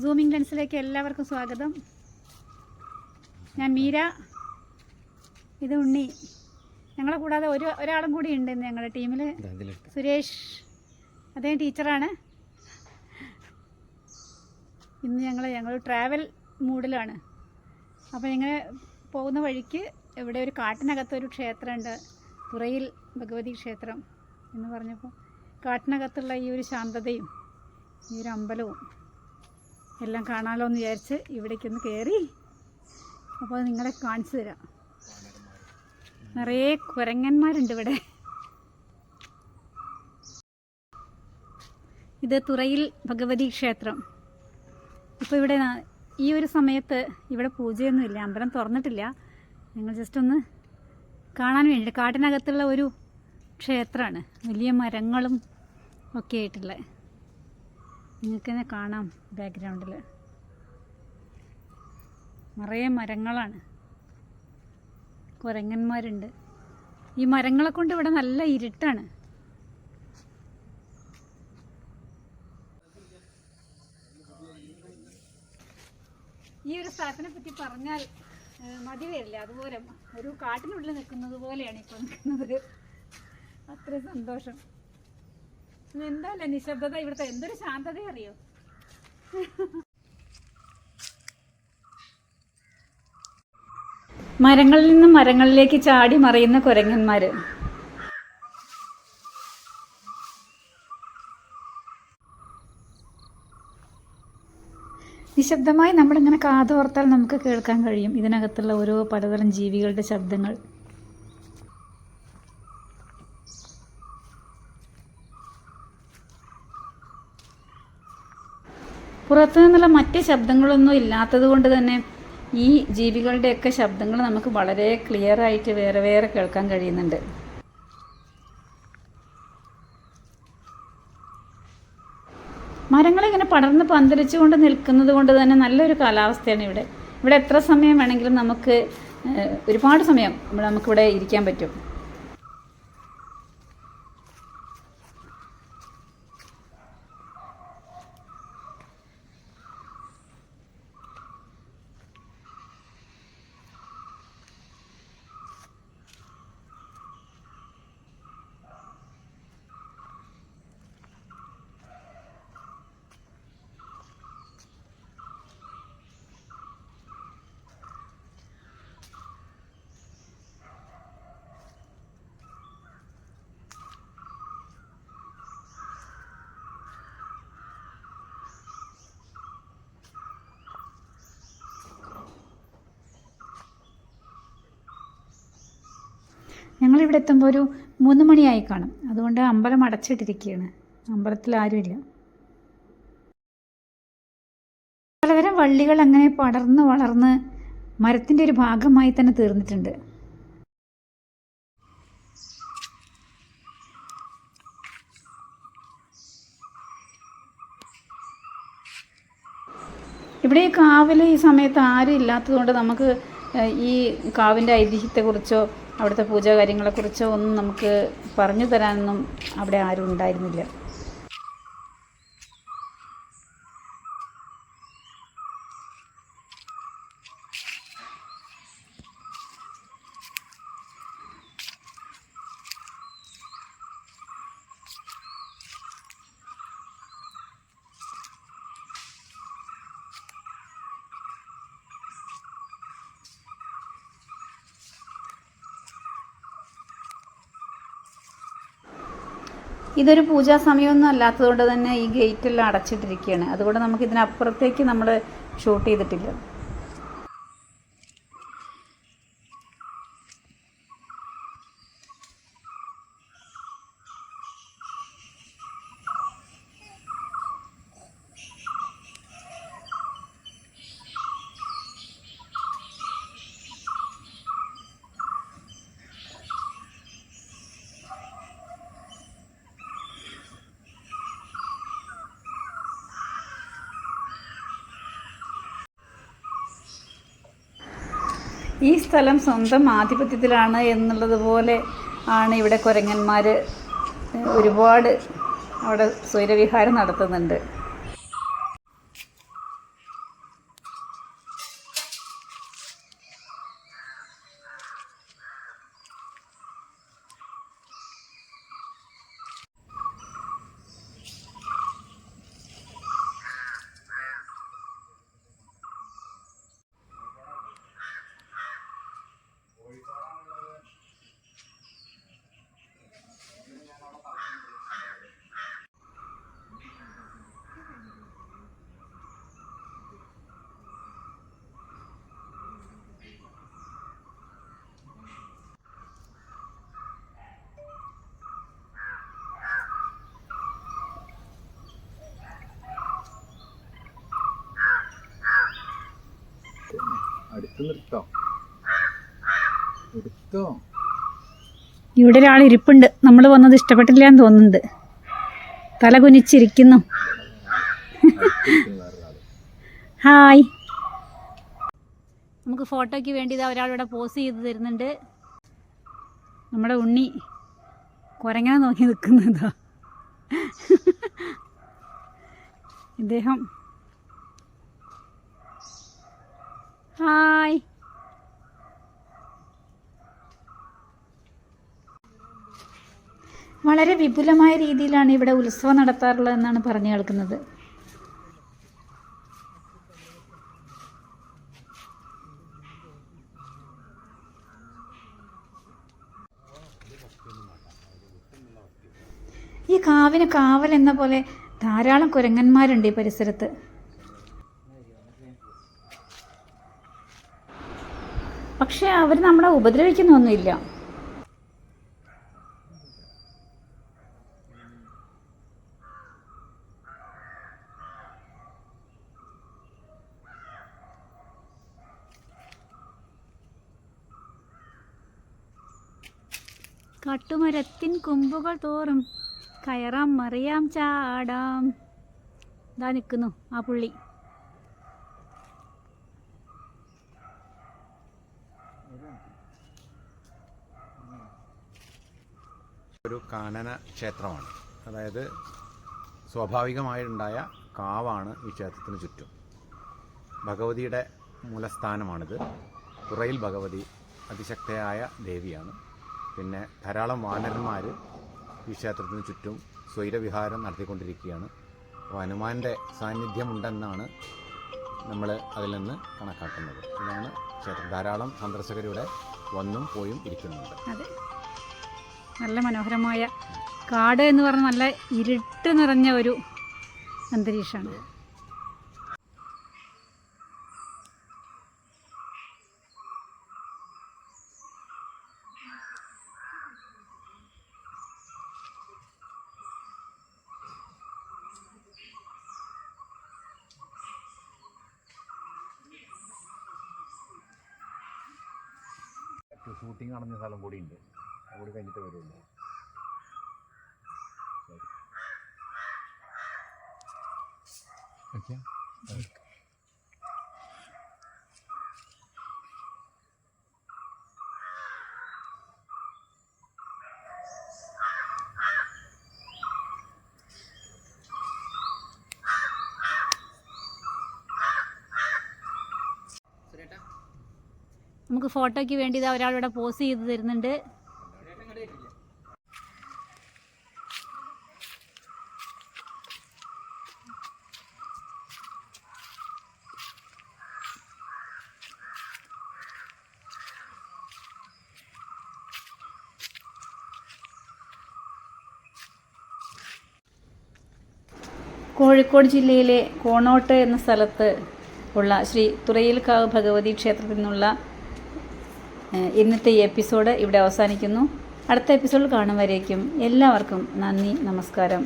Zooming ലെൻസിലേക്ക് എല്ലാവർക്കും സ്വാഗതം. ഞാൻ മീര, ഇത് ഉണ്ണി. ഞങ്ങളെ കൂടാതെ ഒരാളും കൂടി ഉണ്ട് ഞങ്ങളുടെ ടീമിൽ, സുരേഷ്. അദ്ദേഹം ടീച്ചറാണ്. ഇന്ന് ഞങ്ങൾ ട്രാവൽ മൂഡിലാണ്. അപ്പോൾ ഇങ്ങനെ പോകുന്ന വഴിക്ക് ഇവിടെ ഒരു കാട്ടിനകത്തൊരു ക്ഷേത്രമുണ്ട്, തുറയിൽ ഭഗവതി ക്ഷേത്രം എന്ന് പറഞ്ഞപ്പോൾ കാട്ടിനകത്തുള്ള ഈ ഒരു ശാന്തതയും ഈ ഒരു അമ്പലവും എല്ലാം കാണാമല്ലോ എന്ന് വിചാരിച്ച് ഇവിടേക്കൊന്ന് കയറി. അപ്പോൾ നിങ്ങളെ കാണിച്ചു തരാം. നിറയെ കുരങ്ങന്മാരുണ്ട് ഇവിടെ. ഇത് തുറയിൽ ഭഗവതി ക്ഷേത്രം. ഇപ്പോൾ ഇവിടെ ഈ ഒരു സമയത്ത് ഇവിടെ പൂജയൊന്നുമില്ല, അമ്പലം തുറന്നിട്ടില്ല. ഞങ്ങൾ ജസ്റ്റ് ഒന്ന് കാണാൻ വേണ്ടി, കാട്ടിനകത്തുള്ള ഒരു ക്ഷേത്രമാണ്, വലിയ മരങ്ങളും ഒക്കെ ആയിട്ടുള്ള. നിങ്ങൾക്ക് തന്നെ കാണാം ബാക്ക്ഗ്രൗണ്ടിൽ നിറയെ മരങ്ങളാണ്, കുരങ്ങന്മാരുണ്ട്. ഈ മരങ്ങളെ കൊണ്ട് ഇവിടെ നല്ല ഇരുട്ടാണ്. ഈ ഒരു സ്ഥലത്തിനെ പറ്റി പറഞ്ഞാൽ മതി വരില്ല. അതുപോലെ ഒരു കാട്ടിനുള്ളിൽ നിൽക്കുന്നത് പോലെയാണ് ഇപ്പോൾ നിൽക്കുന്നത്. അത്ര സന്തോഷം. എന്താല്ലേ നിശബ്ദത ഇവിടുത്തെ, എന്തൊരു ശാന്തത അറിയോ. മരങ്ങളിൽ നിന്നും മരങ്ങളിലേക്ക് ചാടി മറിയുന്ന കുരങ്ങന്മാര്. നിശബ്ദമായി നമ്മളിങ്ങനെ കാതോർത്താൽ നമുക്ക് കേൾക്കാൻ കഴിയും ഇതിനകത്തുള്ള ഓരോ പലതരം ജീവികളുടെ ശബ്ദങ്ങൾ. പുറത്തു നിന്നുള്ള മറ്റ് ശബ്ദങ്ങളൊന്നും ഇല്ലാത്തത് കൊണ്ട് തന്നെ ഈ ജീവികളുടെയൊക്കെ ശബ്ദങ്ങൾ നമുക്ക് വളരെ ക്ലിയർ ആയിട്ട് വേറെ വേറെ കേൾക്കാൻ കഴിയുന്നുണ്ട്. മരങ്ങളിങ്ങനെ പടർന്ന് പന്തലിച്ചുകൊണ്ട് നിൽക്കുന്നത് കൊണ്ട് തന്നെ നല്ലൊരു കാലാവസ്ഥയാണ് ഇവിടെ. ഇവിടെ എത്ര സമയം വേണമെങ്കിലും നമുക്ക് ഒരുപാട് സമയം നമുക്കിവിടെ ഇരിക്കാൻ പറ്റും. ഞങ്ങളിവിടെ എത്തുമ്പോൾ ഒരു 3 മണിയായി കാണും. അതുകൊണ്ട് അമ്പലം അടച്ചിട്ടിരിക്കുകയാണ്, അമ്പലത്തിൽ ആരുമില്ല. പലതരം വള്ളികൾ അങ്ങനെ പടർന്ന് വളർന്ന് മരത്തിൻ്റെ ഒരു ഭാഗമായി തന്നെ തീർന്നിട്ടുണ്ട്. ഇവിടെ ഈ കാവിൽ ഈ സമയത്ത് ആരും ഇല്ലാത്തതുകൊണ്ട് നമുക്ക് ഈ കാവിൻ്റെ ഐതിഹ്യത്തെക്കുറിച്ചോ അവിടുത്തെ പൂജാ കാര്യങ്ങളെക്കുറിച്ചോ ഒന്നും നമുക്ക് പറഞ്ഞു തരാനൊന്നും അവിടെ ആരും ഉണ്ടായിരുന്നില്ല. ഇതൊരു പൂജാ സമയമൊന്നും അല്ലാത്തതുകൊണ്ട് തന്നെ ഈ ഗേറ്റെല്ലാം അടച്ചിട്ടിരിക്കുകയാണ്. അതുകൊണ്ട് നമുക്ക് ഇതിനപ്പുറത്തേക്ക് നമ്മൾ ഷൂട്ട് ചെയ്തിട്ടില്ല. ഈ സ്ഥലം സ്വന്തം ആധിപത്യത്തിലാണ് എന്നുള്ളതുപോലെ ആണ് ഇവിടെ കുരങ്ങന്മാർ ഒരുപാട് അവിടെ സ്വൈരവിഹാരം നടത്തുന്നുണ്ട്. ഇവിടെ ഒരാൾ ഇരിപ്പുണ്ട്. നമ്മൾ വന്നത് ഇഷ്ടപ്പെട്ടില്ല എന്ന് തോന്നുന്നുണ്ട്. തല കുനിച്ചിരിക്കുന്നു. ഹായ്. നമുക്ക് ഫോട്ടോയ്ക്ക് വേണ്ടി ഒരാളിവിടെ പോസ് ചെയ്ത് തരുന്നുണ്ട്. നമ്മുടെ ഉണ്ണി കുരങ്ങനെ നോക്കി നിൽക്കുന്നതാ. ഇദ്ദേഹം ഹായ്. വളരെ വിപുലമായ രീതിയിലാണ് ഇവിടെ ഉത്സവം നടത്താറുള്ളതെന്നാണ് പറഞ്ഞു കേൾക്കുന്നത്. ഈ കാവിന് കാവൽ എന്ന പോലെ ധാരാളം കുരങ്ങന്മാരുണ്ട് ഈ പരിസരത്ത്. പക്ഷെ അവർ നമ്മളെ ഉപദ്രവിക്കുന്നൊന്നുമില്ല. കാട്ടുമരത്തിൻ കൊമ്പുകൾ തോറും കയറാം മറിയാം ചാടാം. ഇതാ നിൽക്കുന്നു ആ പുള്ളി. ഒരു കാനന ക്ഷേത്രമാണ്. അതായത് സ്വാഭാവികമായുണ്ടായ കാവാണ് ഈ ക്ഷേത്രത്തിന് ചുറ്റും. ഭഗവതിയുടെ മൂലസ്ഥാനമാണിത്. തുറയിൽ ഭഗവതി അതിശക്തയായ ദേവിയാണ്. പിന്നെ ധാരാളം വാനരന്മാർ ഈ ക്ഷേത്രത്തിന് ചുറ്റും സ്വൈരവിഹാരം നടത്തിക്കൊണ്ടിരിക്കുകയാണ്. അപ്പോൾ ഹനുമാൻ്റെ സാന്നിധ്യമുണ്ടെന്നാണ് നമ്മൾ അതിൽ നിന്ന് കണക്കാക്കുന്നത്. ഇതാണ് ക്ഷേത്രം. ധാരാളം സന്ദർശകരുടെ വന്നും പോയും ഇരിക്കുന്നുണ്ട്. അതെ, നല്ല മനോഹരമായ കാട് എന്ന് പറഞ്ഞാൽ നല്ല ഇരുട്ട് നിറഞ്ഞ ഒരു അന്തരീക്ഷമാണ്. ഷൂട്ടിംഗ് നടന്ന സ്ഥലം കൂടിയുണ്ട്. അതുകൂടി കഴിഞ്ഞിട്ട് വരുള്ളൂ. ഓക്കെ. നമുക്ക് ഫോട്ടോയ്ക്ക് വേണ്ടി ഒരാളിവിടെ പോസ് ചെയ്ത് തരുന്നുണ്ട്. കോഴിക്കോട് ജില്ലയിലെ കോണോട്ട് എന്ന സ്ഥലത്ത് ഉള്ള ശ്രീ തുറയിൽക്കാവ് ഭഗവതി ക്ഷേത്രത്തിൽ നിന്നുള്ള ഇന്നത്തെ ഈ എപ്പിസോഡ് ഇവിടെ അവസാനിക്കുന്നു. അടുത്ത എപ്പിസോഡ് കാണും വരേക്കും എല്ലാവർക്കും നന്ദി, നമസ്കാരം.